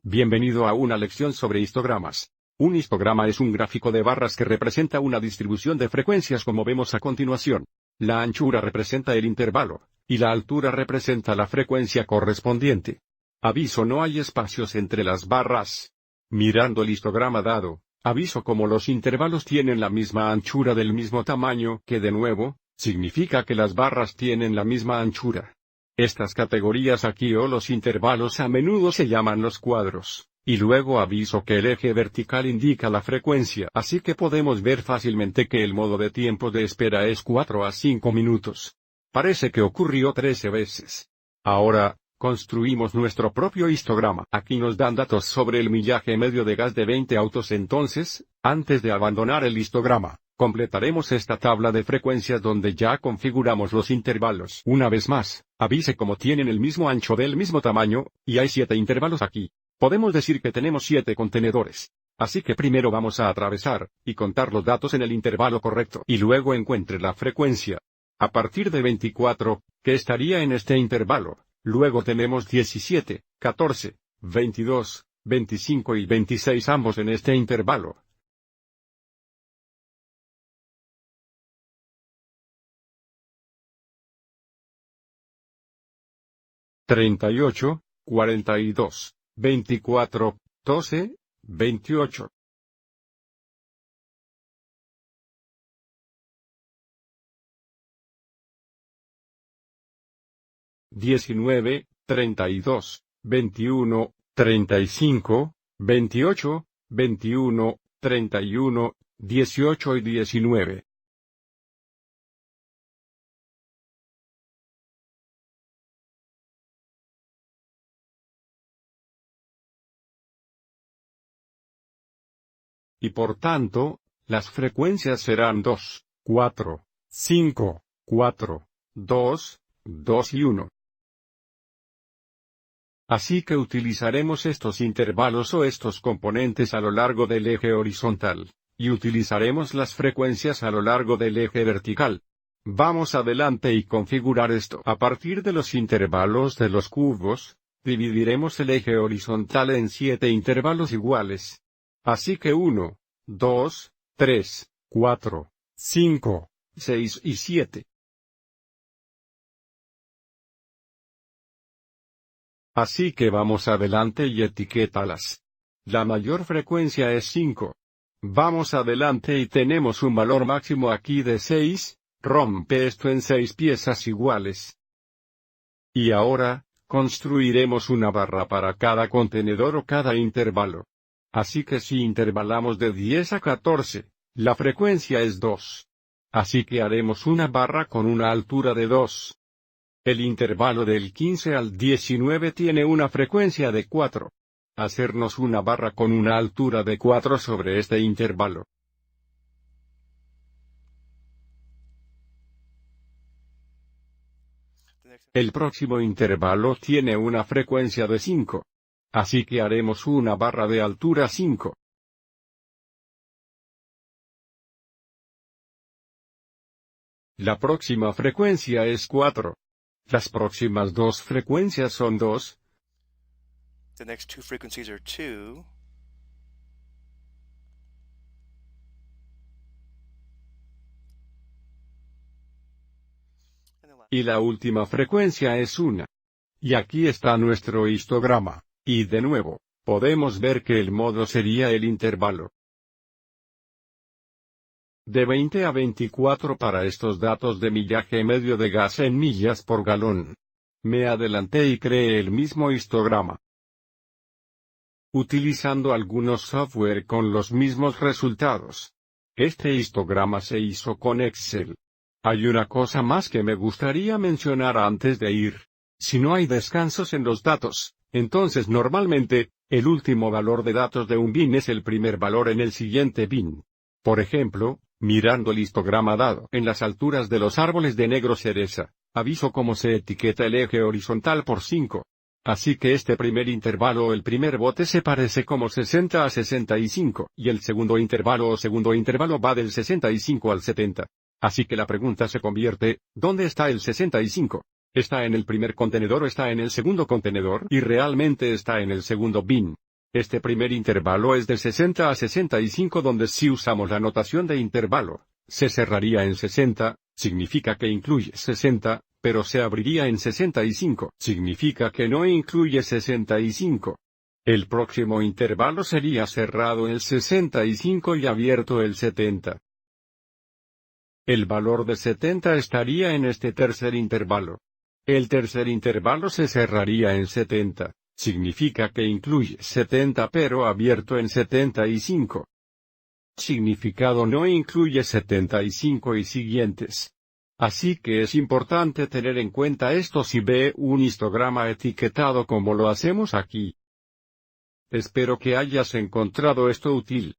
Bienvenido a una lección sobre histogramas. Un histograma es un gráfico de barras que representa una distribución de frecuencias como vemos a continuación. La anchura representa el intervalo, y la altura representa la frecuencia correspondiente. Aviso: no hay espacios entre las barras. Mirando el histograma dado, aviso: como los intervalos tienen la misma anchura del mismo tamaño, que de nuevo, significa que las barras tienen la misma anchura. Estas categorías aquí o los intervalos a menudo se llaman los cuadros, y luego aviso que el eje vertical indica la frecuencia, así que podemos ver fácilmente que el modo de tiempo de espera es 4 a 5 minutos. Parece que ocurrió 13 veces. Ahora, construimos nuestro propio histograma. Aquí nos dan datos sobre el millaje medio de gas de 20 autos. Entonces, antes de abandonar el histograma, completaremos esta tabla de frecuencias donde ya configuramos los intervalos. Una vez más, avise como tienen el mismo ancho del mismo tamaño, y hay 7 intervalos aquí. Podemos decir que tenemos 7 contenedores. Así que primero vamos a atravesar, y contar los datos en el intervalo correcto, y luego encuentre la frecuencia. A partir de 24, que estaría en este intervalo, luego tenemos 17, 14, 22, 25 y 26 ambos en este intervalo. $38, 42, 24, 12, 28. $19, 32, 21, 35, 28, 21, 31, 18 y 19. Y por tanto, las frecuencias serán 2, 4, 5, 4, 2, 2 y 1. Así que utilizaremos estos intervalos o estos componentes a lo largo del eje horizontal, y utilizaremos las frecuencias a lo largo del eje vertical. Vamos adelante y configurar esto. A partir de los intervalos de los cubos, dividiremos el eje horizontal en 7 intervalos iguales. Así que 1, 2, 3, 4, 5, 6 y 7. Así que vamos adelante y etiquétalas. La mayor frecuencia es 5. Vamos adelante y tenemos un valor máximo aquí de 6, rompe esto en 6 piezas iguales. Y ahora, construiremos una barra para cada contenedor o cada intervalo. Así que si intervalamos de 10 a 14, la frecuencia es 2. Así que haremos una barra con una altura de 2. El intervalo del 15 al 19 tiene una frecuencia de 4. Hacernos una barra con una altura de 4 sobre este intervalo. El próximo intervalo tiene una frecuencia de 5. Así que haremos una barra de altura 5. La próxima frecuencia es 4. Las próximas dos frecuencias son 2. The next two frequencies are 2. Y la última frecuencia es 1. Y aquí está nuestro histograma, y de nuevo, podemos ver que el modo sería el intervalo. De 20 a 24 para estos datos de millaje medio de gas en millas por galón. Me adelanté y creé el mismo histograma. Utilizando algunos software con los mismos resultados. Este histograma se hizo con Excel. Hay una cosa más que me gustaría mencionar antes de ir. Si no hay descansos en los datos, entonces normalmente, el último valor de datos de un bin es el primer valor en el siguiente bin. Por ejemplo, mirando el histograma dado en las alturas de los árboles de negro cereza, aviso cómo se etiqueta el eje horizontal por 5. Así que este primer intervalo o el primer bote se parece como 60 a 65, y el segundo intervalo o segundo intervalo va del 65 al 70. Así que la pregunta se convierte, ¿dónde está el 65? ¿Está en el primer contenedor o está en el segundo contenedor? Y realmente está en el segundo bin. Este primer intervalo es de 60 a 65, donde si usamos la notación de intervalo, se cerraría en 60, significa que incluye 60, pero se abriría en 65, significa que no incluye 65. El próximo intervalo sería cerrado el 65 y abierto el 70. El valor de 70 estaría en este tercer intervalo. El tercer intervalo se cerraría en 70, significa que incluye 70 pero abierto en 75. Significado no incluye 75 y siguientes. Así que es importante tener en cuenta esto si ve un histograma etiquetado como lo hacemos aquí. Espero que hayas encontrado esto útil.